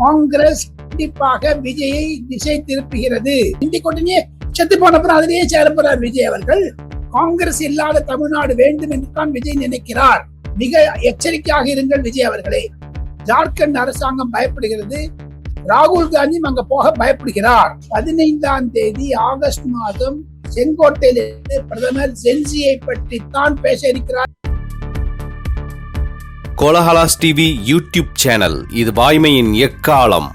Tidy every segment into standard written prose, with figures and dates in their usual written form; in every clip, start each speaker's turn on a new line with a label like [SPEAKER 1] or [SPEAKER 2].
[SPEAKER 1] காங்கிரஸ் கண்டிப்பாக விஜயை திசை திருப்புகிறது. இந்தி கூட்டணியே செத்து போன அப்புறம் அதிலேயே சேரப்போறார் விஜய் அவர்கள். காங்கிரஸ் இல்லாத தமிழ்நாடு வேண்டும் என்று தான் விஜய் நினைக்கிறார். மிக எச்சரிக்கையாக இருங்கள் விஜய் அவர்களே. ஜார்க்கண்ட் அரசாங்கம் பயப்படுகிறது. ராகுல் காந்தியும் அங்க போக பயப்படுகிறார். 15ஆம் தேதி ஆகஸ்ட் மாதம் செங்கோட்டையிலிருந்து பிரதமர் ஜென்சியை பற்றி தான் பேச இருக்கிறார்.
[SPEAKER 2] கோலஹலாஸ் டிவி யூடியூப் சேனல், இது வாய்மையின் எக்காலம்.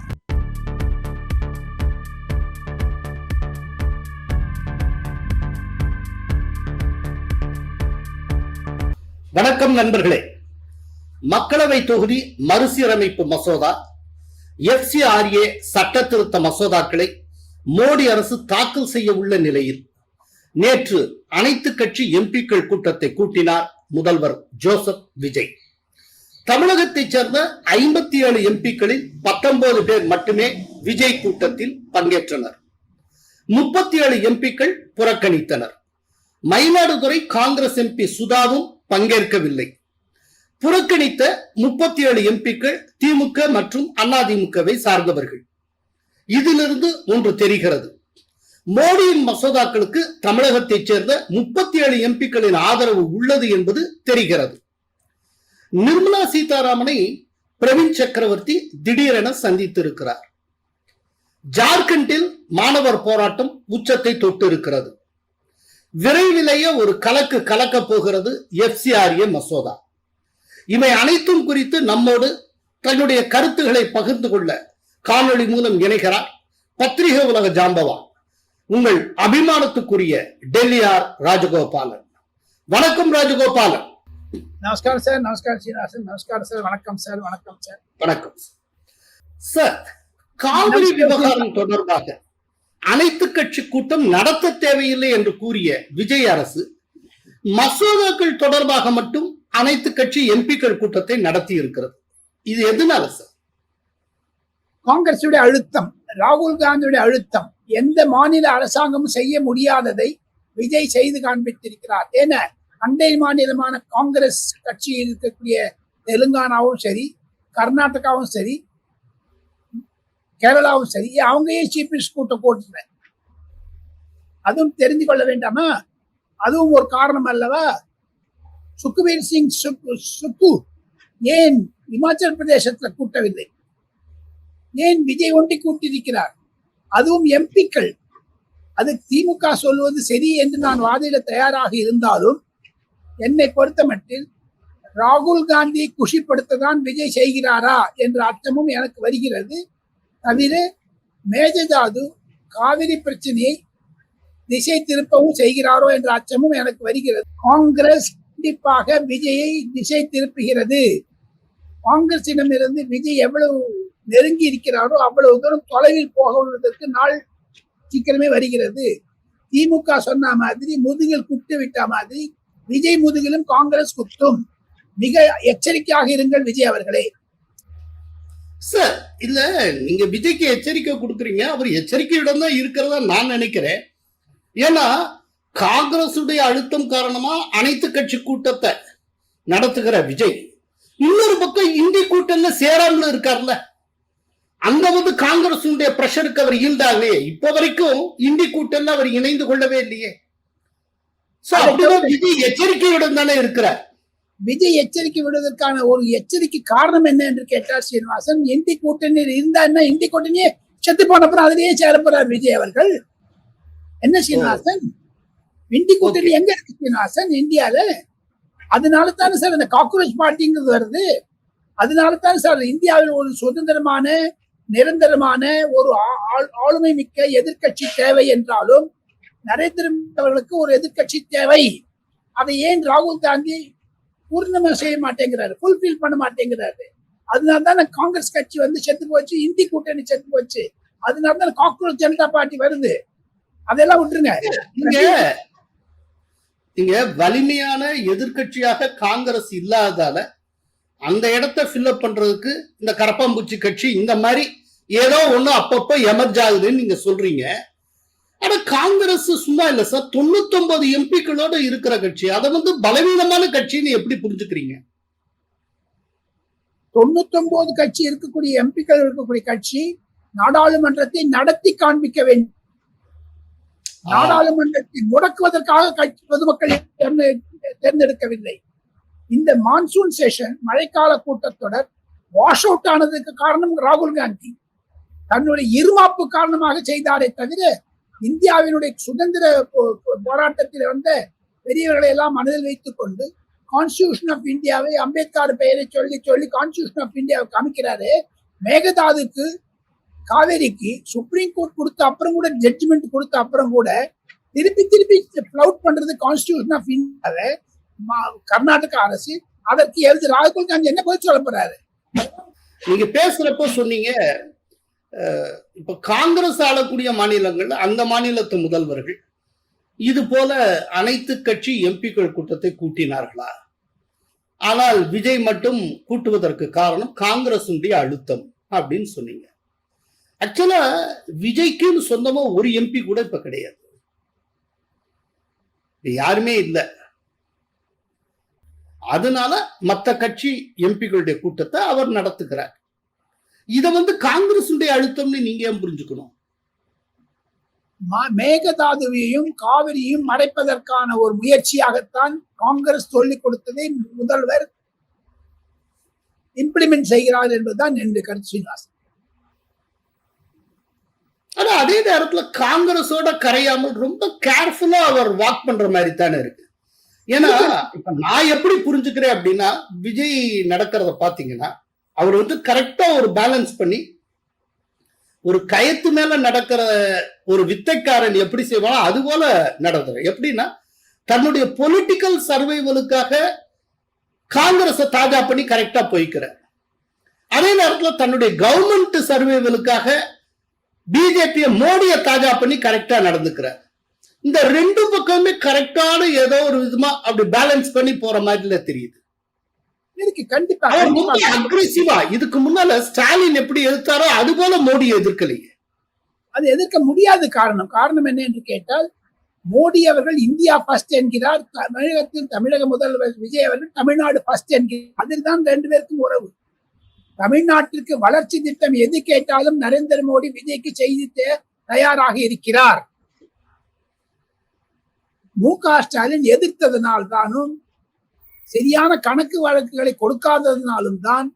[SPEAKER 3] வணக்கம் நண்பர்களே. மக்களவை தொகுதி மறுசீரமைப்பு மசோதா, FCRA சட்ட திருத்த மசோதாக்களை மோடி அரசு தாக்கல் செய்ய உள்ள நிலையில் நேற்று அனைத்து கட்சி எம்பிக்கள் கூட்டத்தை கூட்டினார் முதல்வர் ஜோசப் விஜய். தமிழகத்தைச் சேர்ந்த 57 எம்பிக்களில் 19 பேர் மட்டுமே விஜய் கூட்டத்தில் பங்கேற்றனர். 37 எம்பிக்கள் புறக்கணித்தனர். மயிலாடுதுறை காங்கிரஸ் எம்பி சுதாவும் பங்கேற்கவில்லை. புறக்கணித்த 37 எம்பிக்கள் திமுக மற்றும் அதிமுகவை சார்ந்தவர்கள். இதிலிருந்து ஒன்று தெரிகிறது. மோடியின் மசோதாக்களுக்கு தமிழகத்தைச் சேர்ந்த 37 எம்பிக்களின் ஆதரவு உள்ளது என்பது தெரிகிறது. நிர்மலா சீதாராமனை பிரவீன் சக்கரவர்த்தி திடீரென சந்தித்திருக்கிறார். ஜார்க்கண்டில் மாணவர் போராட்டம் உச்சத்தை தொட்டு இருக்கிறது. விரைவிலேயே ஒரு கலக்கு கலக்க போகிறது FCRA மசோதா. இவை அனைத்தும் குறித்து நம்மோடு தன்னுடைய கருத்துக்களை பகிர்ந்து கொள்ள காணொளி மூலம் இணைகிறார் பத்திரிகை உலக ஜாம்பவான், உங்கள் அபிமானத்துக்குரிய டெல்லியார் ராஜகோபாலன். வணக்கம் ராஜகோபாலன்.
[SPEAKER 1] நமஸ்காரம் சார். நமஸ்காரம் சீனிவாசன். நமஸ்காரம் சார். வணக்கம் சார். வணக்கம் சார்.
[SPEAKER 3] வணக்கம் சார். காவிரி விவகாரம் தொடர்பாக அனைத்து கட்சி கூட்டம் நடத்த தேவையில்லை என்று கூறிய விஜய் அரசு மசோதாக்கள் தொடர்பாக மட்டும் அனைத்து கட்சி எம்பிக்கள் கூட்டத்தை நடத்தி இருக்கிறது. இது எதனால சார்?
[SPEAKER 1] காங்கிரசுடைய அழுத்தம், ராகுல் காந்தியுடைய அழுத்தம். எந்த மாநில அரசாங்கமும் செய்ய முடியாததை விஜய் செய்து காண்பித்திருக்கிறார். ஏன்னா அண்டை மாநிலமான காங்கிரஸ் கட்சியில் இருக்கக்கூடிய தெலுங்கானாவும் சரி, கர்நாடகாவும் சரி, கேரளாவும் சரி, அவங்க ஏன் சீஃப் மினிஸ்டர் கூட்டம் போட்டுறேன்? அதுவும் தெரிந்து கொள்ள வேண்டாமா? அதுவும் ஒரு காரணம் அல்லவா? சுக்வீர் சிங் சுக்கு ஏன் இமாச்சல் பிரதேசத்துல கூட்டவில்லை? ஏன் விஜய் ஒண்டி கூட்டியிருக்கிறார்? அதுவும் எம்பிக்கள். அது திமுக சொல்வது சரி என்று நான் வாதிட தயாராக இருந்தாலும் என்னை பொறுத்த மட்டில் ராகுல் காந்தியை குஷிப்படுத்ததான் விஜய் செய்கிறாரா என்ற அர்த்தமும் எனக்கு வருகிறது. தவிர மேஜதாது காவிரி பிரச்சனையை திசை திருப்பவும் செய்கிறாரோ என்ற அச்சமும் எனக்கு வருகிறது. காங்கிரஸ் கண்டிப்பாக விஜயை திசை திருப்புகிறது. காங்கிரசிடமிருந்து விஜய் எவ்வளவு நெருங்கி இருக்கிறாரோ அவ்வளவு தூரம் தொலைவில் போகுவதற்கு நாள் சீக்கிரமே வருகிறது. திமுக சொன்ன மாதிரி முதுகில் குட்டு விட்ட மாதிரி விஜய் முதுகிலும் காங்கிரஸ் குத்தும். மிக எச்சரிக்கையாக இருங்கள் விஜய் அவர்களே.
[SPEAKER 3] சார், இல்ல நீங்க விஜய்க்கு எச்சரிக்கை கொடுக்குறீங்க. அவர் எச்சரிக்கையுடன் தான் இருக்கிறதா நான் நினைக்கிறேன். ஏன்னா காங்கிரசுடைய அழுத்தம் காரணமா அனைத்து கட்சி கூட்டத்தை நடத்துகிற விஜய் இன்னொரு பக்கம் இந்தி கூட்டம்ல சேராமல் இருக்கார்ல, அங்க காங்கிரசுடைய பிரஷருக்கு அவர் ஈல்டாகலையே. இப்ப வரைக்கும் இந்தி கூட்டம்ல அவர் இணைந்து கொள்ளவே இல்லையே. விஜய் எச்சரிக்கையுடன் தானே இருக்கிறார்.
[SPEAKER 1] விஜய் எச்சரிக்கை விடுவதற்கான ஒரு எச்சரிக்கை காரணம் என்ன என்று கேட்டார் சீனிவாசன். இந்தி கூட்டணி இருந்தா என்ன? இந்தி கூட்டணியே செத்து போன அப்புறம் அதிலேயே சேரப்போறார் விஜய் அவர்கள். என்ன சீனிவாசன், இந்தி கூட்டணி எங்க இருக்கு சீனிவாசன்? இந்தியால. அதனால தானே சார் இந்த காக்ரோச் பார்ட்டிங்கிறது வருது. அதனால தானே சார் இந்தியாவில் ஒரு சுதந்திரமான நிரந்தரமான ஒரு ஆளுமை மிக்க எதிர்கட்சி தேவை என்றாலும் நரேந்திர மோடி அவர்களுக்கு ஒரு எதிர்கட்சி தேவை. அதை ஏன் ராகுல் காந்தி பூர்ணமா செய்ய மாட்டேங்கிறாரு, ஃபுல்ஃபில் பண்ண மாட்டேங்கிறாரு? அதனால்தான் காங்கிரஸ் கட்சி செத்து போச்சு, இந்தி கூட்டணி செத்து போச்சு. அதனால்தான் காக்ரோச் ஜனதா பார்ட்டி வருது. அதெல்லாம் விட்டுருங்க.
[SPEAKER 3] இங்க வலிமையான எதிர்கட்சியாக காங்கிரஸ் இல்லாததால அந்த இடத்தை ஃபில்அப் பண்றதுக்கு இந்த கரப்பாம்பூச்சி கட்சி இந்த மாதிரி ஏதோ ஒண்ணு அப்பப்போ எமர்ஜ் ஆகுதுன்னு நீங்க சொல்றீங்க. ஆனா காங்கிரஸ் சும்மா இல்ல சார், 99 எம்பிக்களோட இருக்கிற கட்சி. அதை பலவீனமான கட்சின்னு எப்படி புரிஞ்சுக்கிறீங்க?
[SPEAKER 1] 99 கட்சி இருக்கக்கூடிய எம்பிக்கள் இருக்கக்கூடிய கட்சி நாடாளுமன்றத்தை நடத்தி காண்பிக்க வேண்டும். நாடாளுமன்றத்தை முடக்குவதற்காக கட்சி பொதுமக்கள் தேர்ந்தெடுக்கவில்லை. இந்த மான்சூன் செஷன் மழைக்கால கூட்டத்தொடர் வாஷ் அவுட் ஆனதுக்கு காரணம் ராகுல் காந்தி தன்னுடைய இருமாப்பு காரணமாக செய்தாரே தவிர இந்தியாவினுடைய சுதந்திர போராட்டத்தில் வந்த பெரியவர்களை எல்லாம் மனதில் வைத்துக் கொண்டு கான்ஸ்டிடியூஷன் ஆஃப் இந்தியாவை அம்பேத்கர் பெயரை சொல்லி சொல்லி கான்ஸ்டிடியூஷன் ஆஃப் இந்தியாவை காமிக்கிறாரு. மேகதாதுக்கு காவேரிக்கு சுப்ரீம் கோர்ட் கொடுத்த அப்புறம் கூட ஜட்ஜ்மெண்ட் கொடுத்த அப்புறம் கூட திருப்பி ஃபிளவுட் பண்றது கான்ஸ்டிடியூஷன் ஆஃப் இந்தியாவை கர்நாடக அரசு. அதற்கு எழுதி ராகுல் காந்தி என்ன பதில் சொல்ல போறாரு?
[SPEAKER 3] நீங்க பேசுறப்போ சொன்னீங்க, இப்ப காங்கிரஸ் ஆளக்கூடிய மாநிலங்கள் அந்த மாநிலத்து முதல்வர்கள் இது போல அனைத்து கட்சி எம்பிக்கள் கூட்டத்தை கூட்டினார்களா? ஆனால் விஜய் மட்டும் கூட்டுவதற்கு காரணம் காங்கிரசுடைய அழுத்தம் அப்படின்னு சொன்னீங்க. ஆக்சுவலா விஜய்க்குன்னு சொந்தமா ஒரு எம்பி கூட இப்ப கிடையாது, யாருமே இல்லை. அதனால மற்ற கட்சி எம்பிக்களுடைய கூட்டத்தை அவர் நடத்துகிறார். இத காங்கிரசுடைய அழுத்தம்னு நீங்க ஏன் புரிஞ்சுக்கணும்?
[SPEAKER 1] மேகதாதுவையும் காவிரியும் மறைப்பதற்கான ஒரு முயற்சியாகத்தான் காங்கிரஸ் சொல்லிக் கொடுத்ததை முதல்வர் இம்ப்ளிமெண்ட் செய்கிறார் என்பதுதான் என்னுடைய கருத்து. ஸ்ரீனிவாசன்,
[SPEAKER 3] ஆனா அதே நேரத்துல காங்கிரஸோட கரையாமல் ரொம்ப கேர்ஃபுல்லா அவர் வாக் பண்ற மாதிரி தானே இருக்கு. ஏன்னா இப்ப நான் எப்படி புரிஞ்சுக்கிறேன் அப்படின்னா, விஜய் நடக்கிறத பாத்தீங்கன்னா அவர் கரெக்டா ஒரு பேலன்ஸ் பண்ணி ஒரு கயத்து மேல நடக்கிற ஒரு வித்தைக்காரன் எப்படி செய்வானோ அது போல நடத்துற. எப்படின்னா தன்னுடைய பொலிட்டிக்கல் சர்வைவலுக்காக காங்கிரஸை தாஜா பண்ணி கரெக்டா போய்க்கிறார். அதே நேரத்தில் தன்னுடைய கவர்மெண்ட் சர்வைவலுக்காக பிஜேபி மோடியை தாஜா பண்ணி கரெக்டா நடந்துக்கிறார். இந்த ரெண்டு பக்கமே கரெக்டான ஏதோ ஒரு விதமா அப்படி பேலன்ஸ் பண்ணி போற மாதிரில தெரியுது. அக்ரெசிவா இதுக்கு முன்னால ஸ்டாலின் எப்படி எதிர்த்தாரோ அது போல மோடி எதிர்க்கலையே.
[SPEAKER 1] அது எதிர்க்க முடியாத காரணம் என்ன என்று கேட்டால், மோடி அவர்கள் இந்தியா ஃபர்ஸ்ட் என்கிறார், தமிழக முதல்வர் விஜய் அவர்கள் தமிழ்நாடு ஃபர்ஸ்ட் என்கிறார். அதில் தான் ரெண்டு பேருக்கும் உறவு. தமிழ்நாட்டிற்கு வளர்ச்சி திட்டம் எது கேட்டாலும் நரேந்திர மோடி விஜய்க்கு செய்தி தயாராக இருக்கிறார். மு.க. ஸ்டாலின் எதிர்த்ததனால்தானும் சரியான கணக்கு வழக்குகளை கொடுக்காததுனாலும் தான்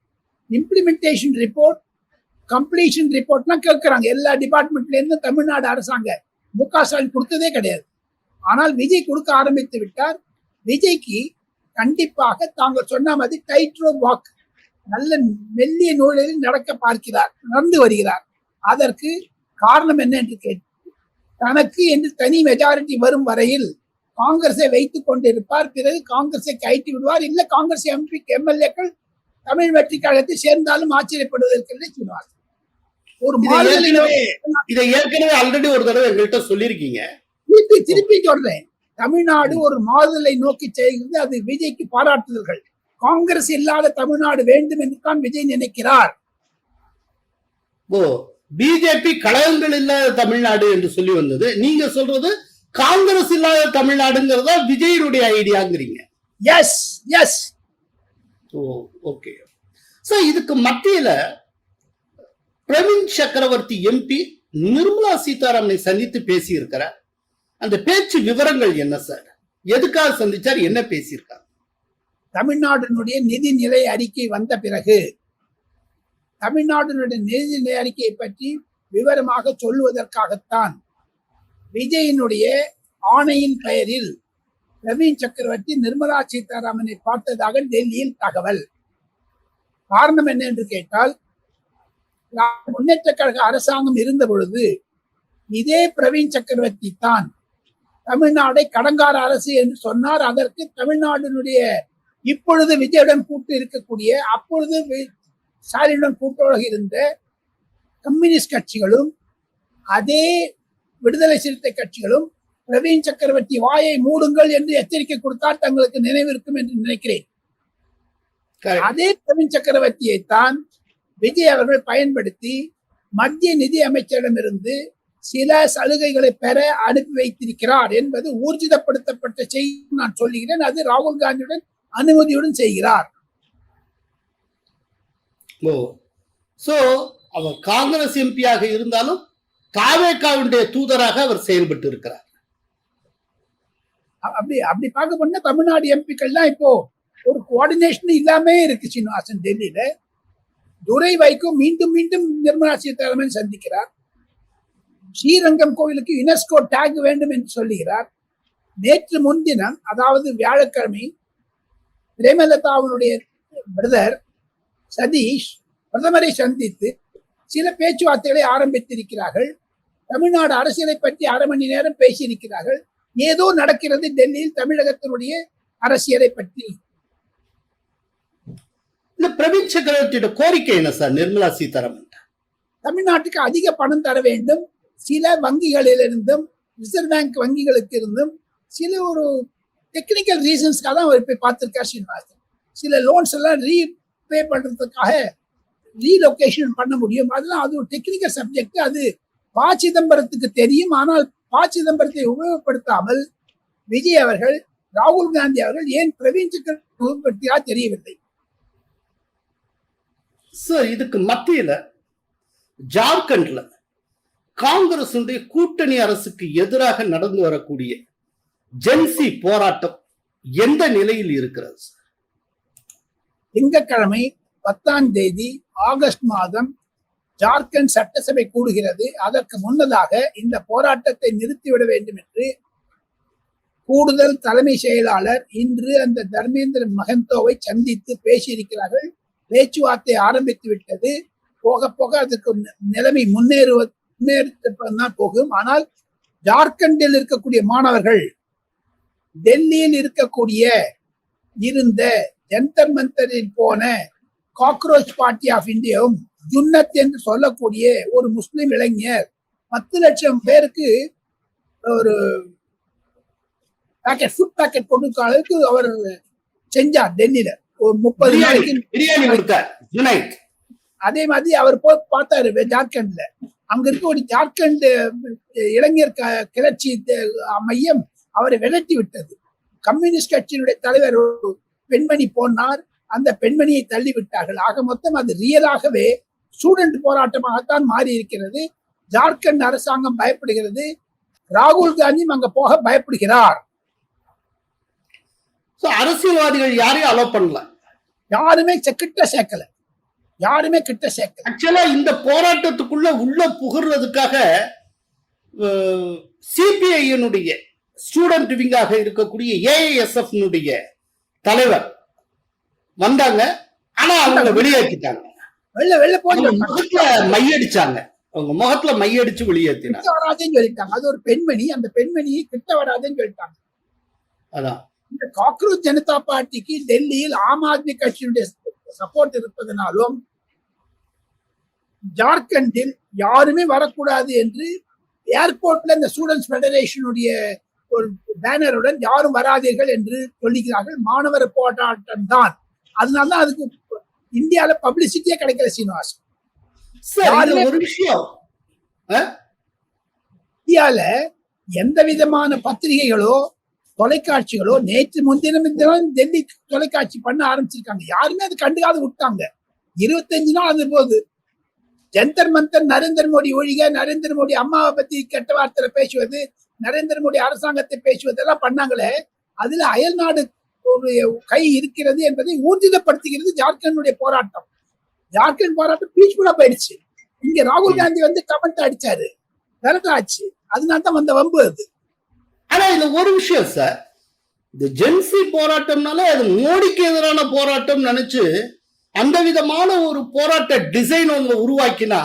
[SPEAKER 1] இம்ப்ளிமெண்டேஷன் ரிப்போர்ட், கம்ப்ளீஷன் ரிப்போர்ட்லாம் கேட்கிறாங்க எல்லா டிபார்ட்மெண்ட்ல இருந்து. தமிழ்நாடு அரசாங்க மு.க. ஸ்டாலின் கொடுத்ததே கிடையாது. ஆனால் விஜய் கொடுக்க ஆரம்பித்து விட்டார். விஜய்க்கு கண்டிப்பாக தாங்கள் சொன்ன மாதிரி டைட்ரோ வாக், நல்ல மெல்லிய நூலில் நடந்து வருகிறார். அதற்கு காரணம் என்ன என்று கேட்டு, தனக்கு என்று தனி மெஜாரிட்டி வரும் வரையில் காங்கிரஸை வைத்துக் கொண்டிருப்பார். பிறகு காங்கிரஸை கைட்டி விடுவார். இல்ல காங்கிரஸ் எம்எல்ஏக்கள் தமிழ் வெற்றி கழகத்தை சேர்ந்தாலும் ஆச்சரியப்படுவதற்கு சொல்லுவார். ஒரு
[SPEAKER 3] இதை ஏற்கனவே ஆல்ரெடி ஒரு தடவை எங்கள்கிட்ட சொல்லியிருக்கீங்க.
[SPEAKER 1] திருப்பி சொல்றேன், தமிழ்நாடு ஒரு மாறுதலை நோக்கி செய்கிறது. அது விஜய்க்கு பாராட்டுதல்கள். காங்கிரஸ் இல்லாத தமிழ்நாடு வேண்டும் என்று தான் விஜய் நினைக்கிறார்.
[SPEAKER 3] பிஜேபி கழகங்கள் இல்லாத தமிழ்நாடு என்று சொல்லி வந்தது. நீங்க சொல்றது காங்கிரஸ் இல்லாத தமிழ்நாடுங்கிறதா விஜயனுடைய ஐடியாங்கிறீங்க?
[SPEAKER 1] Yes yes.
[SPEAKER 3] ஓகே. சோ இதுக்கு மத்தியில பிரவீன் சக்கரவர்த்தி எம்பி நிர்மலா சீதாராமனை சந்தித்து பேசி இருக்கிறார். அந்த பேச்சு விவரங்கள் என்ன சார்? எதுக்காக சந்திச்சார்? என்ன பேசியிருக்கார்?
[SPEAKER 1] தமிழ்நாட்டினுடைய நிதிநிலை அறிக்கை வந்த பிறகு தமிழ்நாட்டினுடைய நிதிநிலை அறிக்கையை பற்றி விவரமாக சொல்லுவதற்காகத்தான் விஜயனுடைய ஆணையின் பெயரில் பிரவீன் சக்கரவர்த்தி நிர்மலா சீதாராமனை பார்த்ததாக டெல்லியில் தகவல். காரணம் என்ன என்று கேட்டால், முன்னேற்ற கழக அரசாங்கம் இருந்த பொழுது இதே பிரவீன் சக்கரவர்த்தி தான் தமிழ்நாடை கடங்கார அரசு என்று சொன்னார். அதற்கு தமிழ்நாட்டினுடைய இப்பொழுது விஜயுடன் கூட்டு இருக்கக்கூடிய, அப்பொழுது ஸ்டாலினுடன் கூட்டோடு இருந்த கம்யூனிஸ்ட் கட்சிகளும் அதே விடுதலை சிறுத்தை கட்சிகளும் பிரவீன் சக்கரவர்த்தி வாயை மூடுங்கள் என்று எச்சரிக்கை கொடுத்தால் தங்களுக்கு நினைவிருக்கும் என்று நினைக்கிறேன். அதே பிரவீன் சக்கரவர்த்தியை தான் விஜய் அவர்கள் பயன்படுத்தி மத்திய நிதி அமைச்சரிடமிருந்து சில சலுகைகளை பெற அனுப்பி வைத்திருக்கிறார் என்பது ஊர்ஜிதப்படுத்தப்பட்ட செய்தி நான் சொல்லுகிறேன். அது ராகுல் காந்தியுடன் அனுமதியுடன் செய்கிறார்.
[SPEAKER 3] ஓ, சோ அவர் காங்கிரஸ் எம்பியாக இருந்தாலும் தாவேகாவுடைய தூதராக அவர் செயல்பட்டு இருக்கிறார்.
[SPEAKER 1] அப்படி அப்படி பார்க்க போனா தமிழ்நாடு எம்பிக்கள்லாம் இப்போ ஒரு கோஆர்டினேஷன் இல்லாமே இருக்கு சீனிவாசன். டெல்லியில துரை வைகோ மீண்டும் மீண்டும் நிர்மலா சீதாராமன் சந்திக்கிறார். ஸ்ரீரங்கம் கோவிலுக்கு யுனெஸ்கோ டேக் வேண்டும் என்று சொல்லுகிறார். நேற்று முன்தினம், அதாவது வியாழக்கிழமை, பிரேமலதாவுடைய பிரதர் சதீஷ் பிரதமரை சந்தித்து சில பேச்சுவார்த்தைகளை ஆரம்பித்திருக்கிறார்கள். தமிழ்நாடு அரசியலை பற்றி அரை மணி நேரம் பேசியிருக்கிறார்கள். ஏதோ நடக்கிறது டெல்லியில் தமிழகத்தினுடைய அரசியலை பற்றி.
[SPEAKER 3] இந்த பிரவீன் சக்கரவர்த்தியோட கோரிக்கை என்ன சார்? நிர்மலா சீதாராமன்
[SPEAKER 1] தமிழ்நாட்டுக்கு அதிக பணம் தர வேண்டும். சில வங்கிகளிலிருந்தும், ரிசர்வ் பேங்க் வங்கிகளுக்கு இருந்தும் சில ஒரு டெக்னிக்கல் ரீசன்ஸ்க்காக தான் அவர் போய் பார்த்திருக்கார் சீனிவாசன். சில லோன்ஸ் எல்லாம் ரீபே பண்றதுக்காக ரீலொகேஷன் பண்ண முடியும். அதெல்லாம் அது ஒரு டெக்னிக்கல் சப்ஜெக்ட். அது ப. சிதம்பரத்துக்கு தெரியும். ஆனால் ப. சிதம்பரத்தை உபயோகப்படுத்தாமல் விஜய் அவர்கள், ராகுல் காந்தி அவர்கள் ஏன் பிரவீன் சக்கரவர்த்தி உபயோகப்படுத்தியா தெரியவில்லை.
[SPEAKER 3] சார், இதுக்கு மத்தியில ஜார்க்கண்ட்ல காங்கிரஸ் கூட்டணி அரசுக்கு எதிராக நடந்து வரக்கூடிய ஜென்சி போராட்டம் எந்த நிலையில் இருக்கிறது?
[SPEAKER 1] திங்கட்கிழமை 10ஆம் தேதி ஆகஸ்ட் மாதம் ஜார்க்கண்ட் சட்டசபை கூடுகிறது. அதற்கு முன்னதாக இந்த போராட்டத்தை நிறுத்திவிட வேண்டும் என்று கூடுதல் தலைமை செயலாளர் இன்று அந்த தர்மேந்திர மகந்தோவை சந்தித்து பேசியிருக்கிறார்கள். பேச்சுவார்த்தை ஆரம்பித்து விட்டது. போக போக அதுக்கு நிலைமை முன்னேறித்தான் போகும். ஆனால் ஜார்க்கண்டில் இருக்கக்கூடிய மாணவர்கள் டெல்லியில் இருக்கக்கூடிய இருந்த ஜந்தர் மந்தரில் போன காக்ரோச் பார்ட்டி ஆஃப் இந்தியாவும் ஜுன்னத் என்று சொல்லக்கூடிய ஒரு முஸ்லிம் இளைஞர் 10 லட்சம் பேருக்கு ஒரு ஃபுட் பேக்கெட் கொடுக்க அளவுக்கு அவர் செஞ்சார். டெல்லியில ஒரு 30 நாளைக்கு. அதே மாதிரி அவர் போய் பார்த்தாரு ஜார்க்கண்ட்ல. அங்க இருக்க ஒரு ஜார்க்கண்ட் இளைஞர் கிளர்ச்சி மையம் அவரை விரட்டி விட்டது. கம்யூனிஸ்ட் கட்சியினுடைய தலைவர் பெண்மணி போனார். அந்த பெண்மணியை தள்ளி விட்டார்கள். ஆக மொத்தம் அது ரியலாகவே ஸ்டூடெண்ட் போராட்டமாகத்தான் மாறி இருக்கிறது. ஜார்க்கண்ட் அரசாங்கம் பயப்படுகிறது. ராகுல் காந்தியும் அங்க போக பயப்படுகிறார்.
[SPEAKER 3] அரசியல்வாதிகள் யாரையும் அலோ பண்ணல.
[SPEAKER 1] யாருமே கிட்ட சேர்க்கல.
[SPEAKER 3] ஆக்சுவலா இந்த போராட்டத்துக்குள்ள உள்ள புகுறதுக்காக சிபிஐனுடைய ஸ்டூடெண்ட் விங்காக இருக்கக்கூடிய ஏஐஎஸ்எஃப் தலைவர் வந்தாங்க. ஆனா அவங்க வெளியேற்றிட்டாங்க. முகத்துல மையடிச்சாங்க. அவங்க முகத்துல மையடிச்சு வெளியேற்றினாங்க.
[SPEAKER 1] சொல்லிட்டாங்க. அது ஒரு பெண்மணி. அந்த பெண்மணியை கிட்ட வராதுன்னு சொல்லிட்டாங்க.
[SPEAKER 3] அதான்
[SPEAKER 1] இந்த காக்ரோச் ஜனதா பார்ட்டிக்கு டெல்லியில் ஆம் ஆத்மி கட்சியினுடைய சப்போர்ட் இருப்பதனாலும் ஜார்க்கண்டில் யாருமே வரக்கூடாது என்று ஏர்போர்ட்ல இந்த ஸ்டூடெண்ட்ஸ் ஃபெடரேஷனுடைய ஒரு பேனருடன் யாரும் வராதீர்கள் என்று சொல்லுகிறார்கள். மாணவர் போராட்டம் தான். அதனாலதான் அதுக்கு இந்தியால பப்ளிசிட்டியே கிடைக்கல. சீனிவாசன்,
[SPEAKER 3] ஒரு விஷயம்,
[SPEAKER 1] இந்தியால எந்த விதமான பத்திரிகைகளோ தொலைக்காட்சிகளோ நேற்று முன்தினம் டெல்லி தொலைக்காட்சி பண்ண ஆரம்பிச்சிருக்காங்க. யாருமே அது கண்டுக்காத விட்டாங்க. 25 நாள் அது போகுது. ஜந்தர் மந்தர் நரேந்திர மோடி ஒழிக, நரேந்திர மோடி அம்மாவை பத்தி கெட்ட வார்த்தை பேசுவது, நரேந்திர மோடி அரசாங்கத்தை பேசுவதெல்லாம் பண்ணாங்களே. அதுல அயல் நாடு ஒரு கை இருக்கிறது என்பதை ஊர்ஜிதப்படுத்துகிறது ஜார்க்கண்டுடைய போராட்டம். ஜார்க்கண்ட் போராட்டம் பீஸ்ஃபுல்லா போயிடுச்சு. இங்க ராகுல் காந்தி கமெண்ட் அடிச்சாரு, விரட்டாச்சு. அதனால்தான் வந்த வம்பு அது.
[SPEAKER 3] ஆனா இதுல ஒரு விஷயம் சார், இந்த ஜென்சி போராட்டம்னால அது மோடிக்கு எதிரான போராட்டம் நினைச்சு அந்த விதமான ஒரு போராட்ட டிசைன் ஒன்று உருவாக்கினா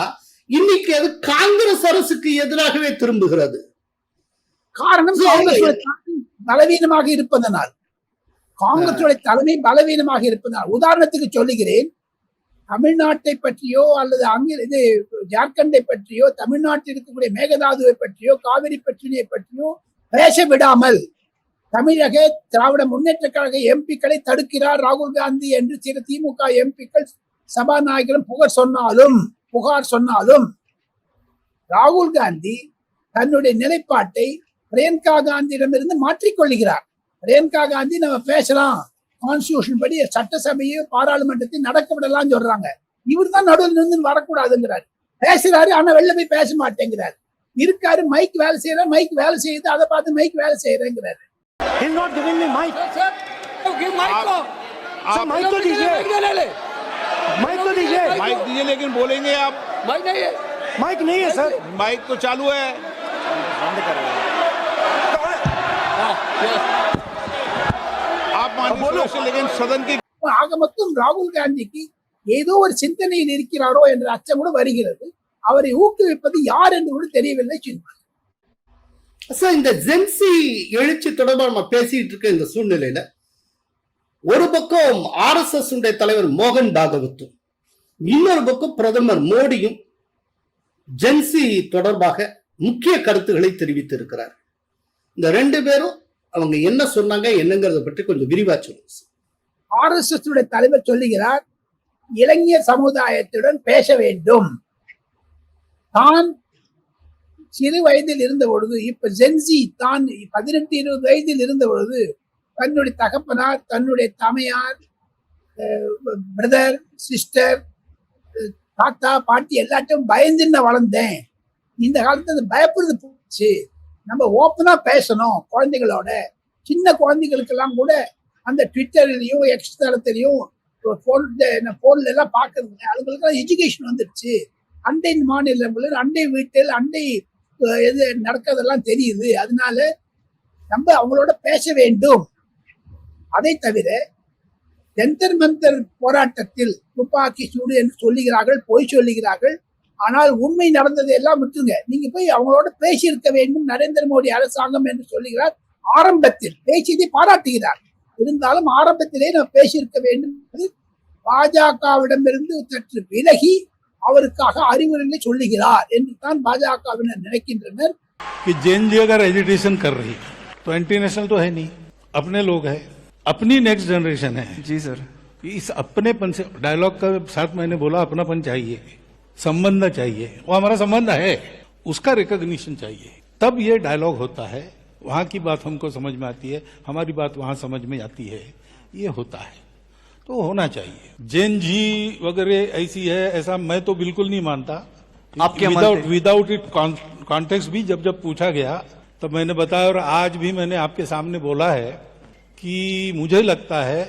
[SPEAKER 3] இன்னைக்கு அது காங்கிரஸ் அரசுக்கு எதிராகவே திரும்புகிறது.
[SPEAKER 1] காரணம் பலவீனமாக இருப்பதனால், காங்கிரசுடைய தலைமை பலவீனமாக இருப்பதனால். உதாரணத்துக்கு சொல்லுகிறேன், தமிழ்நாட்டை பற்றியோ அல்லது அங்கே ஜார்க்கண்டை பற்றியோ, தமிழ்நாட்டில் இருக்கக்கூடிய மேகதாதுவை பற்றியோ, காவிரி பிரச்சனையை பற்றியோ பேச விடாமல் தமிழக திராவிட முன்னேற்ற கழக எம்பிக்களை தடுக்கிறார் ராகுல் காந்தி என்று சில திமுக எம்பிக்கள் சபாநாயகரும் புகார் சொன்னாலும் ராகுல் காந்தி தன்னுடைய நிலைப்பாட்டை பிரியங்கா காந்தியிடமிருந்து மாற்றிக்கொள்கிறார். பிரியங்கா காந்தி நம்ம பேசலாம், கான்ஸ்டிடியூஷன் படி சட்டசபையை பாராளுமன்றத்தை நடக்க விடலாம் சொல்றாங்க. இவர் தான் நடுவில் நின்று வரக்கூடாதுங்கிறாரு. பேசுறாரு, ஆனா வெளில போய் பேச மாட்டேங்கிறாரு. இருக்காரு, மைக் வேலை செய்யற, மைக் வேலை செய்யுது, அதை பார்த்து மைக் வேலை செய்யறேங்கிறாரு.
[SPEAKER 4] He's not giving me mic. Sir, give mic को. Sir, mic तो दीजिए. Mic तो दीजिए.
[SPEAKER 5] माइक दीजिए लेकिन बोलेंगे आप.
[SPEAKER 4] Mic नहीं है. Mic नहीं है सर.
[SPEAKER 5] माइक तो चालू है. बंद कर रहे हैं. आप मानिए लेकिन सदन की
[SPEAKER 1] ஆக மொத்தம் ராகுல் காந்திக்கு ஏதோ ஒரு சிந்தனையில் இருக்கிறாரோ என்ற அச்சம் கூட வருகிறது. அவரை ஊக்குவிப்பது யார் என்று கூட தெரியவில்லை.
[SPEAKER 3] சார், இந்த ஜென்சி எழுச்சி தொடர்பாக நம்ம பேசிட்டு இருக்க இந்த சூழ்நிலையில ஒரு பக்கம் RSS உடைய தலைவர் மோகன் பாகவத்தும், இன்னொரு பக்கம் பிரதமர் மோடியும் ஜென்சி தொடர்பாக முக்கிய கருத்துக்களை தெரிவித்து இருக்கிறார். இந்த ரெண்டு பேரும் அவங்க என்ன சொன்னாங்க என்னங்கிறத பற்றி கொஞ்சம் விரிவா சொல்லுங்க.
[SPEAKER 1] RSS உடைய தலைவர் சொல்லுகிறார், இளைஞர் சமுதாயத்துடன் பேச வேண்டும். தான் சிறு வயதில் இருந்த பொழுது, இப்ப ஜென்சி தான் 18-20 வயதில் இருந்த பொழுது தன்னுடைய தகப்பனார், தன்னுடைய தமையார், பிரதர், சிஸ்டர், தாத்தா, பாட்டி எல்லாத்தையும் பயந்துன்னு வளர்ந்தேன். இந்த காலத்துல அது பயப்படுறது போச்சு. நம்ம ஓப்பனா பேசணும் குழந்தைகளோட. சின்ன குழந்தைகளுக்கெல்லாம் கூட அந்த ட்விட்டர்லயும் எக்ஸ் தளத்திலையும் போன்ல எல்லாம் பாக்குறது, அதுங்களுக்கு எஜுகேஷன் வந்துருச்சு. அண்டை மாநிலங்களில், அண்டை வீட்டில், அண்டை எது நடக்கிறதெல்லாம் தெரியுது. அதனால நம்ம அவங்களோட பேச வேண்டும். அதை தவிர ஜந்தர் மந்தர் போராட்டத்தில் துப்பாக்கி சூடு என்று சொல்லுகிறார்கள், பொய் சொல்லுகிறார்கள். ஆனால் உண்மை நடந்ததை எல்லாம் விட்டுருங்க. நீங்க போய் அவங்களோட பேசியிருக்க வேண்டும் நரேந்திர மோடி அரசாங்கம் என்று சொல்லுகிறார். ஆரம்பத்தில் பேசியதை பாராட்டுகிறார். இருந்தாலும் ஆரம்பத்திலே நாம் பேசியிருக்க வேண்டும். பாஜகவிடமிருந்து சற்று விலகி அவருக்காக அறிவுரைகளை சொல்லுகிறார் என்று தான் பாஜகவினர் நினைக்கின்றனர்.
[SPEAKER 6] कि जैन जी अगर एजुटेशन कर रही है तो एंटी नेशनल तो है नहीं, अपने लोग है, अपनी नेक्स्ट जनरेशन है.
[SPEAKER 7] जी सर.
[SPEAKER 6] इस अपनेपन से डायलॉग का साथ मैंने बोला अपनापन चाहिए, संबंध चाहिए. वो हमारा संबंध है, उसका रिकॉग्निशन चाहिए. तब ये डायलॉग होता है. वहां की बात हमको समझ में आती है, हमारी बात वहां समझ में आती है. ये होता है तो होना चाहिए. जैन जी वगैरह ऐसी है ऐसा मैं तो बिल्कुल नहीं मानता.
[SPEAKER 7] आप क्या मानते हैं?
[SPEAKER 6] विदाउट इट कॉन्टेक्स्ट भी जब पूछा गया तब मैंने बताया, और आज भी मैंने आपके सामने बोला है कि मुझे लगता है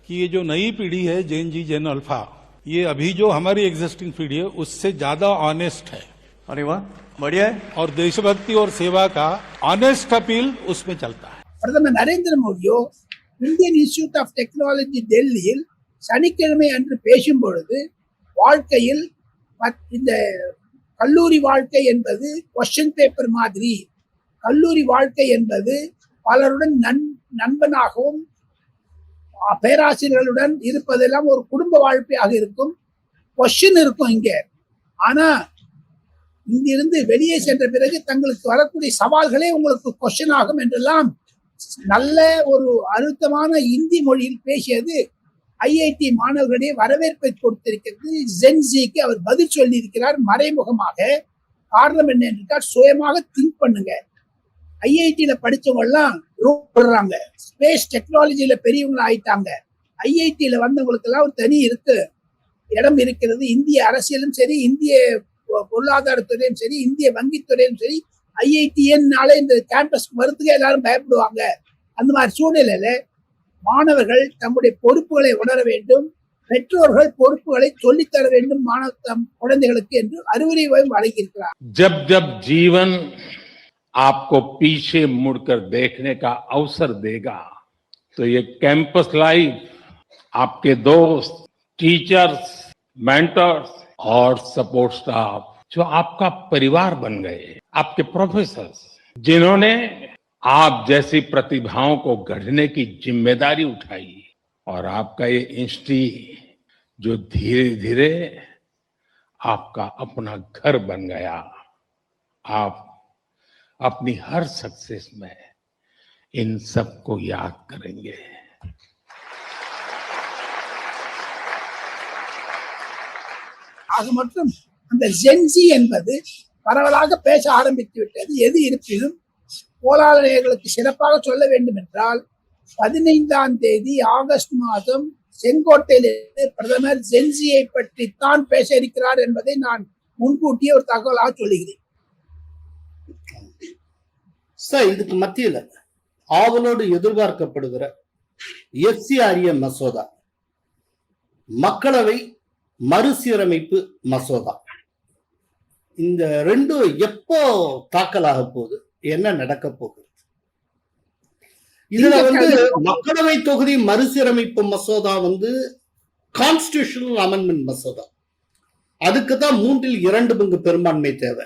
[SPEAKER 6] कि ये जो नई पीढ़ी है जैन जी, जैन अल्फा, ये अभी जो हमारी एग्जिस्टिंग पीढ़ी है उससे ज्यादा ऑनेस्ट है.
[SPEAKER 7] अरे वाह, बढ़िया है.
[SPEAKER 6] और देशभक्ति और सेवा का ऑनेस्ट अपील उसमें चलता है.
[SPEAKER 1] பிரதமர் நரேந்திர மோடியோ இந்தியன் இன்ஸ்டிடியூட் ஆஃப் டெக்னாலஜி டெல்லியில் சனிக்கிழமை அன்று பேசும் பொழுது, வாழ்க்கையில் இந்த கல்லூரி வாழ்க்கை என்பது கொஸ்டின் பேப்பர் மாதிரி, கல்லூரி வாழ்க்கை என்பது பலருடன் நண்பனாகவும் பேராசிரியர்களுடன் இருப்பதெல்லாம் ஒரு குடும்ப வாழ்க்கையாக இருக்கும். கொஸ்டின் இருக்கும் இங்க. ஆனா இங்கிருந்து வெளியே சென்ற பிறகு தங்களுக்கு வரக்கூடிய சவால்களே உங்களுக்கு கொஸ்டின் ஆகும் என்றெல்லாம் நல்ல ஒரு அழுத்தமான இந்தி மொழியில் பேசியது IIT மாணவர்களிடையே வரவேற்பை கொடுத்திருக்கிறது. ஜென்சிக்கு அவர் பதில் சொல்லி இருக்கிறார் மறைமுகமாக. காரணம் என்ன என்றால், சுயமாக திங்க் பண்ணுங்க. IIT-ல படிச்சவங்க எல்லாம் விடுறாங்க, ஸ்பேஸ் டெக்னாலஜியில பெரியவங்க ஆயிட்டாங்க. IIT-ல வந்தவங்களுக்கு எல்லாம் ஒரு தனி இடம் இருக்கிறது. இந்திய அரசியலும் சரி, இந்திய பொருளாதாரத்துறையும் சரி, இந்திய வங்கித்துறையும் சரி, IIT-னால இந்த கேம்பஸ்க்கு வரதுக்கு எல்லாரும் பயப்படுவாங்க. அந்த மாதிரி சூழ்நிலையில மாணவர்கள் தம்முடைய பொறுப்புகளை உணர வேண்டும், பெற்றோர்கள் பொறுப்புகளை சொல்லித்தர வேண்டும் குழந்தைகளுக்கு என்று அறிவுரை வழங்கியிருக்கிறார்.
[SPEAKER 8] जब जब जीवन आपको पीछे मुड़कर देखने का अवसर देगा तो ये कैंपस लाइफ आपके दोस्त, टीचर्स, मेंटर्स और सपोर्ट स्टाफ जो आपका परिवार बन गए, आपके प्रोफेसर्स जिन्होंने आप जैसी प्रतिभाओं को गढ़ने की जिम्मेदारी उठाई, और आपका ये इंस्टीट्यूट जो धीरे धीरे आपका अपना घर बन गया. आप अपनी हर सक्सेस में इन सबको याद करेंगे.
[SPEAKER 1] ஆக மட்டும் அந்த ஜென்சி என்பது பரவலாக பேச ஆரம்பித்து விட்டது. எது இருப்பினும் கோலாலயர்களுக்கு சிறப்பாக சொல்ல வேண்டும் என்றால், 15ஆம் தேதி ஆகஸ்ட் மாதம் செங்கோட்டையிலிருந்து பிரதமர் ஜென்சியை பற்றி தான் பேச இருக்கிறார் என்பதை நான் முன்கூட்டியே ஒரு தகவலாக சொல்லுகிறேன்.
[SPEAKER 3] சார், இதுக்கு மத்தியில ஆவலோடு எதிர்பார்க்கப்படுகிற FCRA மசோதா, மக்களவை மறுசீரமைப்பு மசோதா, இந்த ரெண்டும் எப்போ தாக்கலாக போகுது, என்ன நடக்க போகுது? இதுல மக்களவை தொகுதி மறுசீரமைப்பு மசோதா கான்ஸ்டிடியூஷனல் அமெண்ட்மெண்ட் மசோதா, அதுக்குதான் 2/3 பெரும்பான்மை தேவை.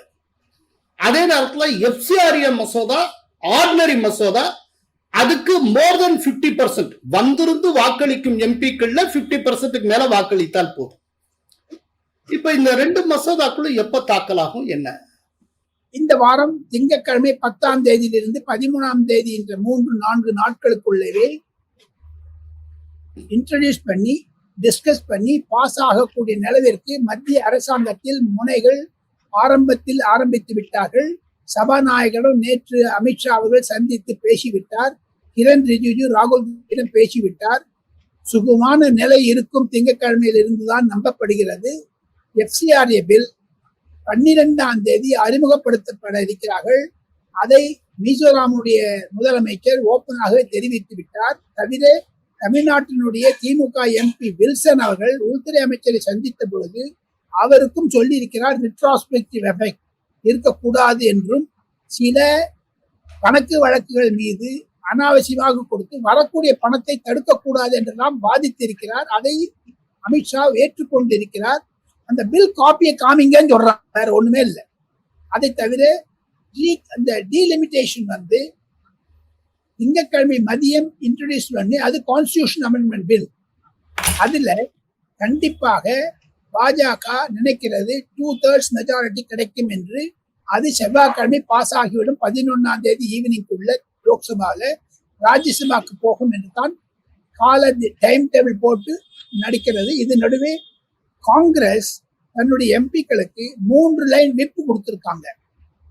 [SPEAKER 3] அதே நேரத்துல FCRA மசோதா ஆர்டினரி மசோதா, அதுக்கு மோர் தென் 50% வந்திருந்து வாக்களிக்கும் எம்பிக்கள்ல 50% மேல வாக்களித்தால் போதும். இப்ப இந்த 2 மசோதாக்குள்ள எப்ப தாக்கலாகும் என்ன?
[SPEAKER 1] இந்த வாரம் திங்கட்கிழமை 10ஆம் தேதியிலிருந்து 13ஆம் தேதி என்ற 3-4 நாட்களுக்குள்ளவே இன்ட்ரடியூஸ் பண்ணி டிஸ்கஸ் பண்ணி பாஸ் ஆகக்கூடிய நிலவிற்கு மத்திய அரசாங்கத்தில் முனைகள் ஆரம்பித்து விட்டார்கள். சபாநாயகரும் நேற்று அமித்ஷா அவர்கள் சந்தித்து பேசிவிட்டார். கிரண் ரிஜிஜு ராகுல் காந்தியிடம் பேசிவிட்டார். சுகமான நிலை இருக்கும் திங்கட்கிழமையில் இருந்துதான் நம்பப்படுகிறது. FCRA பில் 12ஆம் தேதி அறிமுகப்படுத்தப்பட இருக்கிறார்கள். அதை மிசோராமுடைய முதலமைச்சர் ஓப்பனாகவே தெரிவித்து விட்டார். தவிர தமிழ்நாட்டினுடைய திமுக MP வில்சன் அவர்கள் உள்துறை அமைச்சரை சந்தித்த பொழுது அவருக்கும் சொல்லி இருக்கிறார், ரிட்ராஸ்பெக்டிவ் எஃபெக்ட் இருக்கக்கூடாது என்றும், சில கணக்கு வழக்குகள் மீது அனாவசியமாக கொடுத்து வரக்கூடிய பணத்தை தடுக்கக்கூடாது என்றெல்லாம் வாதித்திருக்கிறார். அதை அமித்ஷா ஏற்றுக்கொண்டிருக்கிறார். அந்த பில் காப்பியை காமிங்கன்னு சொல்றாங்க, வேற ஒண்ணுமே இல்லை. அதை தவிர அந்த டீலிமிட்டேஷன் திங்கட்கிழமை மதியம் இன்ட்ரோடியூஸ் பண்ணி அது கான்ஸ்டிடியூஷன் அமெண்ட்மெண்ட் பில். அதுல கண்டிப்பாக பாஜக நினைக்கிறது 2/3 மெஜாரிட்டி கிடைக்கும் என்று. அது செவ்வாய்க்கிழமை பாஸ் ஆகிவிடும். 11ஆம் தேதி ஈவினிங்குள்ள லோக்சபால ராஜ்யசபாக்கு போகும் என்று தான் டைம் டேபிள் போட்டு நடிக்கிறது. இது நடுவே காங்கிரஸ் தன்னுடைய எம்பிக்களுக்கு 3 லைன் விப் கொடுத்திருக்காங்க.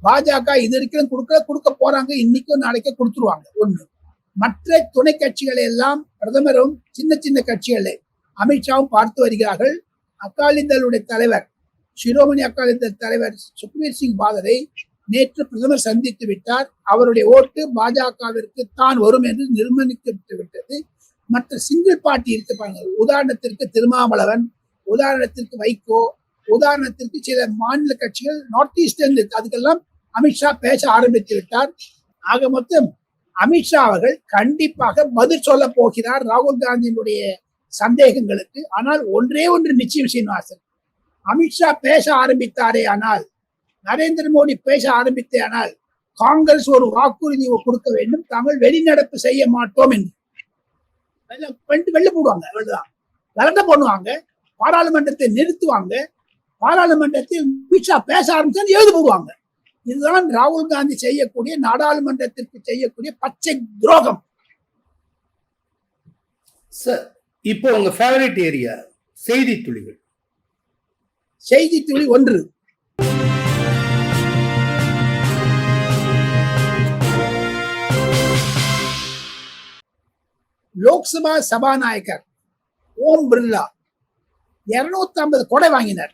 [SPEAKER 1] பாஜக இது இருக்கிற கொடுக்க போறாங்க, இன்னைக்கும் நாளைக்கு கொடுத்துருவாங்க. ஒண்ணு. மற்ற துணை கட்சிகளை எல்லாம் பிரதமரும் சின்ன சின்ன கட்சிகளை அமித்ஷாவும் பார்த்து வருகிறார்கள். அகாலிதளுடைய தலைவர் சிரோமணி அகாலிதள் தலைவர் சுக்வீர் சிங் பாதரை நேற்று பிரதமர் சந்தித்து விட்டார். அவருடைய ஓட்டு பாஜகவிற்கு தான் வரும் என்று நிர்ணயிக்கப்பட்டு விட்டது. மற்ற சிங்கிள் பார்ட்டி இருப்பாங்க, உதாரணத்திற்கு திருமாவளவன், உதாரணத்திற்கு வைகோ, உதாரணத்திற்கு சில மாநில கட்சிகள் நார்த் ஈஸ்டர்ன், அதுக்கெல்லாம் அமித்ஷா பேச ஆரம்பித்து விட்டார். ஆக மொத்தம் அமித்ஷா அவர்கள் கண்டிப்பாக பதில் சொல்ல போகிறார் ராகுல் காந்தியினுடைய சந்தேகங்களுக்கு. ஆனால் ஒன்றே ஒன்று நிச்சயம் சீனிவாசன், அமித்ஷா பேச ஆரம்பித்தாரே ஆனால், நரேந்திர மோடி பேச ஆரம்பித்தே ஆனால் காங்கிரஸ் ஒரு வாக்குறுதி கொடுக்க வேண்டும், தாங்கள் வெளிநடப்பு செய்ய மாட்டோம் என்று வெளில போடுவாங்க. கலண்ட பண்ணுவாங்க, பாராளுமன்றத்தை நிறுத்துவாங்க, பாராளுமன்றத்தில் அமித்ஷா பேச ஆரம்பிச்சு எழுதி போடுவாங்க. இதுதான் ராகுல் காந்தி செய்யக்கூடிய, நாடாளுமன்றத்திற்கு செய்யக்கூடிய பச்சை துரோகம்.
[SPEAKER 3] சார், இப்போ உங்க ஃபேவரட் ஏரியா செய்தி துளிகள்.
[SPEAKER 1] செய்தி துளி 1. லோக்சபா சபாநாயகர் ஓம் பிர்லா 250 கொடை வாங்கினார்.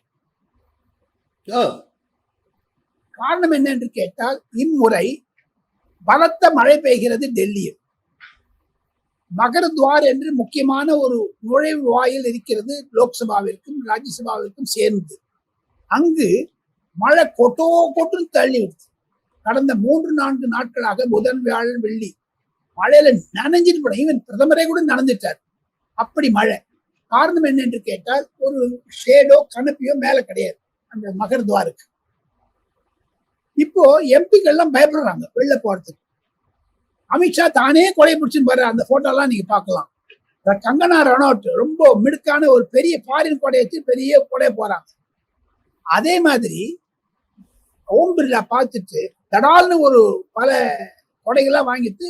[SPEAKER 1] காரணம் என்ன என்று கேட்டால், இம்முறை பலத்த மழை பெய்கிறது டெல்லியில். மகர்த்வார் என்று முக்கியமான ஒரு நுழைவு வாயில் இருக்கிறது லோக்சபாவிற்கும் ராஜ்யசபாவிற்கும் சேர்ந்து. அங்கு மழை கொட்டுன்னு தள்ளி விடுது. கடந்த 3-4 நாட்களாக புதன், வியாழன், வெள்ளி மழையில நனைஞ்சிட்டு போன, ஈவன் பிரதமரே கூட நனைஞ்சிட்டார். அப்படி மழை. காரணம் என்ன என்று கேட்டால், ஒரு ஷேடோ கணப்பியோ மேல கிடையாது அந்த மகர்த்வாருக்கு. இப்போ எம்பிக்கள் எல்லாம் பயப்படுறாங்க வெளில போறதுக்கு. அமித்ஷா தானே கொலை பிடிச்சுன்னு பாரு, அந்த போட்டோ எல்லாம் நீங்க பார்க்கலாம். கங்கனா ரனௌட் ரொம்ப மிடுக்கான ஒரு பெரிய ஃபாரின் கொடை வச்சு பெரிய கொடை போறாங்க. அதே மாதிரி ஓம் பிர்லா பார்த்துட்டு தடால்னு ஒரு பல கொடைகள்லாம் வாங்கிட்டு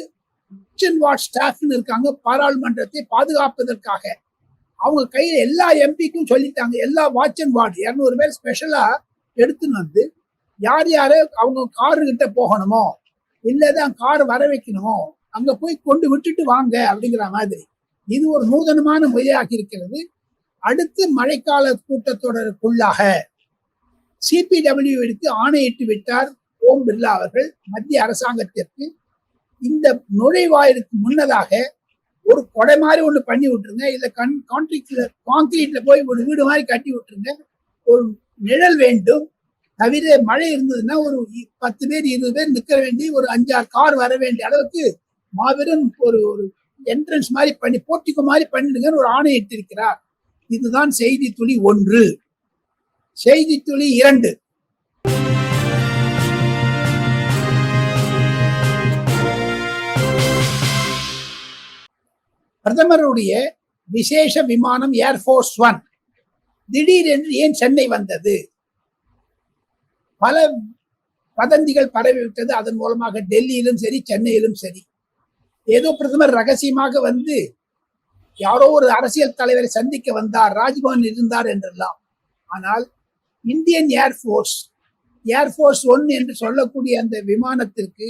[SPEAKER 1] ஸ்டாஃப்னு இருக்காங்க, பாராளுமன்றத்தை பாதுகாப்பதற்காக. அவங்க கையில எல்லா எம்பிக்கும் சொல்லிட்டாங்க, எல்லா வாட்ச் அண்ட் வார்டு 200 பேர் ஸ்பெஷலா எடுத்துன்னு யார் யாரு அவங்க காரு கிட்ட போகணுமோ இல்லதான் கார் வர வைக்கணுமோ அங்க போய் கொண்டு விட்டுட்டு வாங்க அப்படிங்கிற மாதிரி. இது ஒரு நூதனமான முறையாக இருக்கிறது. அடுத்து மழைக்கால கூட்டத்தொடருக்குள்ளாக CPWவிற்கு ஆணையிட்டு விட்டார் ஓம் பிர்லா அவர்கள் மத்திய அரசாங்கத்திற்கு. இந்த நுழைவாயிலுக்கு முன்னதாக ஒரு கொடை மாதிரி ஒண்ணு பண்ணி விட்டுருங்க, இல்ல கான்கிரீட்ல போய் ஒரு வீடு மாதிரி கட்டி விட்டுருங்க, ஒரு நிழல் வேண்டும், தவிர மழை இருந்ததுன்னா ஒரு 10 பேர் 20 பேர் நிற்க வேண்டி ஒரு 5-6 கார் வர வேண்டிய அளவுக்கு மாபெரும் ஒரு என்ட்ரன்ஸ் மாதிரி பண்ணி போர்ட்டிகோ மாதிரி பண்ணிடுங்கன்னு ஒரு ஆணையிட்டு இருக்கிறார். இதுதான் செய்தி துளி 1. செய்தி துளி 2. பிரதமருடைய விசேஷ விமானம் ஏர்போர்ஸ் 1 திடீரென்று ஏன் சென்னை வந்தது? பல வதந்திகள் பரவிவிட்டது. அதன் மூலமாக டெல்லியிலும் சரி சென்னையிலும் சரி ஏதோ பிரதமர் ரகசியமாக வந்து யாரோ ஒரு அரசியல் தலைவரை சந்திக்க வந்தார், ராஜ்பவன் இருந்தார் என்றெல்லாம். ஆனால் இந்தியன் ஏர்போர்ஸ் 1 என்று சொல்லக்கூடிய அந்த விமானத்திற்கு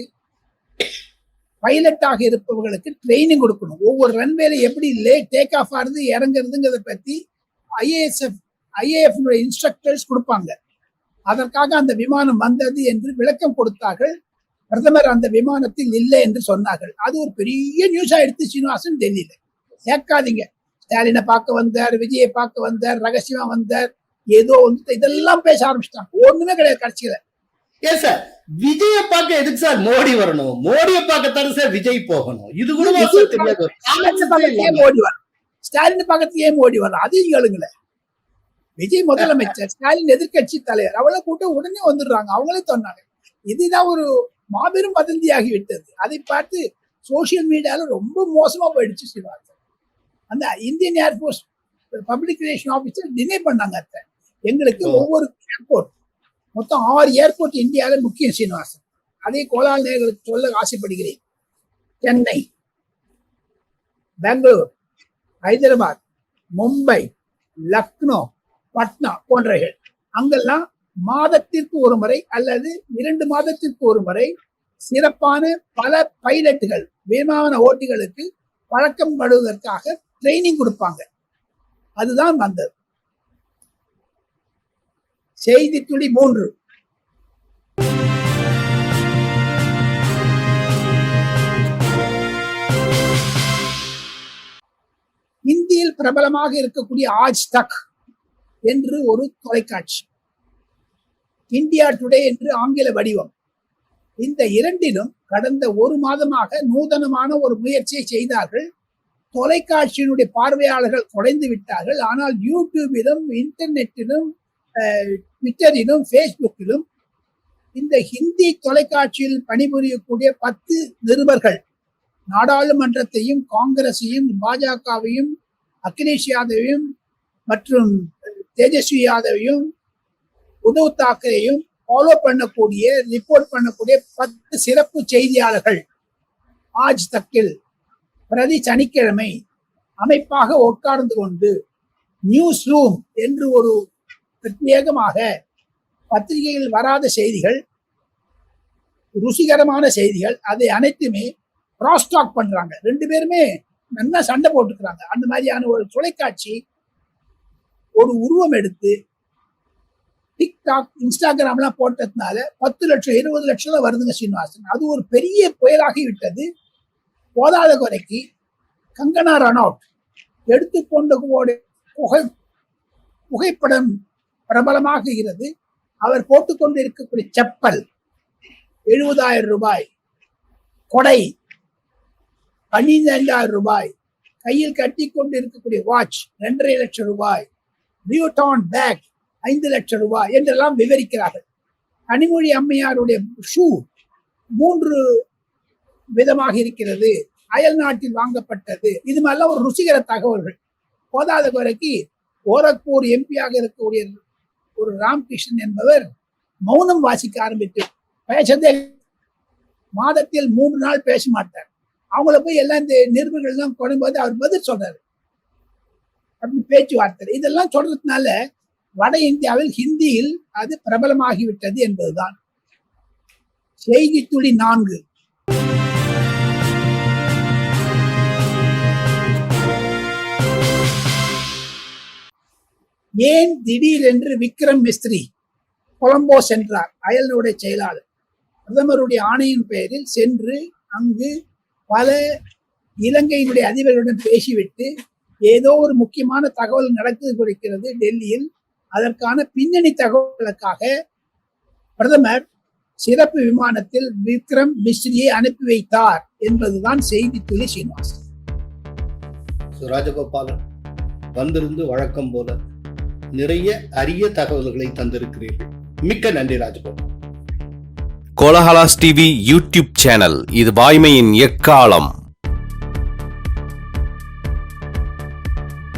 [SPEAKER 1] பைலட்டாக இருப்பவர்களுக்கு ட்ரைனிங் கொடுக்கணும். ஒவ்வொரு ரன்வேல எப்படி டேக் ஆஃப் ஆகுது இறங்குறதுங்கிறத பத்தி IAF இன்ஸ்ட்ரக்டர்ஸ் கொடுப்பாங்க. அதற்காக அந்த விமானம் வந்தது என்று விளக்கம் கொடுத்தார்கள். பிரதமர் அந்த விமானத்தில் இல்லை என்று சொன்னார்கள். அது ஒரு பெரிய நியூஸ் ஆயிடுச்சு சீனிவாசன் டெல்லியில. கேட்காதீங்க, ஸ்டாலினை பார்க்க வந்தார், விஜயை பார்க்க வந்தார், ரகசியமா வந்தார், ஏதோ வந்து இதெல்லாம் பேச ஆரம்பிச்சிட்டாங்க. ஒண்ணுமே கிடையாது கட்சியில.
[SPEAKER 3] ஏன் சார் விஜய பார்க்க எதுக்கு சார் மோடி வரணும்? மோடியை பார்க்கத்தானே சார் விஜய் போகணும். இது கூட தெரியாது.
[SPEAKER 1] மோடி வரும், ஸ்டாலின் பக்கத்துக்கு ஏன் மோடி வரணும்? அதையும் கேளுங்களேன். விஜய் முதலமைச்சர், ஸ்டாலின் எதிர்கட்சி தலைவர், அவ்வளவு கூட்டம் உடனே வந்துடுறாங்க. அவங்களே சொன்னாங்க. இதுதான் ஒரு மாபெரும் வதந்தியாகி விட்டது. அதை பார்த்து சோசியல் மீடியால ரொம்ப மோசமா போயிடுச்சு சிவாசன். அந்த Indian air force public relation officer deny பண்ணாங்க. எங்களுக்கு ஒவ்வொரு ஏர்போர்ட், மொத்தம் 6 ஏர்போர்ட் இந்தியாவில் முக்கியம் சீனிவாசன். அதே கோலால் நேர்களுக்கு சொல்ல ஆசைப்படுகிறேன். சென்னை, பெங்களூர், ஹைதராபாத், மும்பை, லக்னோ, பட்னா போன்றவைகள். அங்கெல்லாம் மாதத்திற்கு ஒரு முறை அல்லது 2 மாதத்திற்கு ஒரு முறை சிறப்பான பல பைலட்டுகள், விமான ஓட்டிகளுக்கு பழக்கம் படுவதற்காக ட்ரைனிங் கொடுப்பாங்க. அதுதான் வந்தது. செய்தி துளி 3. இந்தியில் பிரபலமாக இருக்கக்கூடிய ஆஜ் தக் என்று ஒரு தொலைக்காட்சி, இந்தியா டுடே என்று ஆங்கில வடிவம். இந்த 2லும் கடந்த 1 மாதமாக நூதனமான ஒரு முயற்சியை செய்தார்கள். தொலைக்காட்சியினுடைய பார்வையாளர்கள் குறைந்து விட்டார்கள். ஆனால் யூடியூபிலும், இன்டர்நெட்டிலும், ட்விட்டரிலும், ஃபேஸ்புக்கிலும் இந்த ஹிந்தி தொலைக்காட்சியில் பணிபுரியக்கூடிய 10 நிருபர்கள் நாடாளுமன்றத்தையும், காங்கிரஸையும், பாஜகவையும், அகிலேஷ் யாதவையும் மற்றும் தேஜஸ்வி யாதவையும், உத்தவ் தாக்கரேயும் ஃபாலோ பண்ணக்கூடிய, ரிப்போர்ட் பண்ணக்கூடிய 10 சிறப்பு செய்தியாளர்கள் ஆஜ் தக்கில் பிரதி சனிக்கிழமை அமைப்பாக உட்கார்ந்து கொண்டு நியூஸ் ரூம் என்று ஒரு பிரத்யேகமாக பத்திரிகையில் வராத செய்திகள், ருசிகரமான செய்திகள், அதை அனைத்துமே கிராஸ்டாக் பண்றாங்க. 2 பேருமே நல்லா சண்டை போட்டுக்கிறாங்க. அந்த மாதிரியான ஒரு தொலைக்காட்சி ஒரு உருவம் எடுத்து டிக்டாக், இன்ஸ்டாகிராம்லாம் போட்டதுனால 10 லட்சம் 20 லட்சம் தான் வருதுங்க சீனிவாசன். அது ஒரு பெரிய புயலாகி விட்டது. போதாத குறைக்கு கங்கனா ரனௌட் எடுத்துக்கொண்ட புகைப்படம் பிரபலமாகிறது. அவர் போட்டுக்கொண்டு இருக்கக்கூடிய செப்பல் 70,000 ரூபாய், கொடை 15,000 ரூபாய், கையில் கட்டி கொண்டு இருக்கக்கூடிய வாட்ச் 2.5 லட்சம் ரூபாய், வியூடான் பேக் 5 லட்சம் ரூபாய் என்றெல்லாம் விவரிக்கிறார்கள். கனிமொழி அம்மையாருடைய ஷூ 3 விதமாக இருக்கிறது, அயல் நாட்டில் வாங்கப்பட்டது. இது மாதிரிலாம் ஒரு ருசிகர தகவல்கள். போதாத குறைக்கு கோரக்பூர் எம்பியாக இருக்கக்கூடிய ஒரு ராம்கிருஷ்ணன் என்பவர் மௌனம் வாசிக்க ஆரம்பித்து பேசதே, மாதத்தில் 3 நாள் பேச மாட்டார். அவங்கள போய் எல்லாம் இந்த நிருபர்கள் எல்லாம் கொண்டும்போது அவர் பதில் சொல்றாரு. அப்படி பேச்சுவார்த்தை இதெல்லாம் சொல்றதுனால வட இந்தியாவில் ஹிந்தியில் அது பிரபலமாகிவிட்டது என்பதுதான். செய்தி துளி 4. ஏன் திடீரென்று விக்ரம் மிஸ்ரி கொலம்போ சென்றார்? அயல்நாடு செயலாளர் பிரதமருடைய ஆணையின் பெயரில் சென்று அங்கு பல இலங்கையினுடைய அதிபர்களுடன் பேசிவிட்டு ஏதோ ஒரு முக்கியமான தகவல் நடக்குது கொடுக்கிறது டெல்லியில். அதற்கான பின்னணி தகவல்களுக்காக பிரதமர் சிறப்பு விமானத்தில் விக்ரம் மிஸ்ரியை அனுப்பி வைத்தார் என்பதுதான் செய்தி துளி சீனிவாசன்.
[SPEAKER 3] ராஜகோபாலன் வந்திருந்து வழக்கம் போல நிறைய அரிய தகவல்களை தந்திருக்கிறீர்கள். மிக்க நன்றி Rajagopal.
[SPEAKER 2] Kolahalas TV YouTube channel, இது வாய்மையின் எக்காலம்.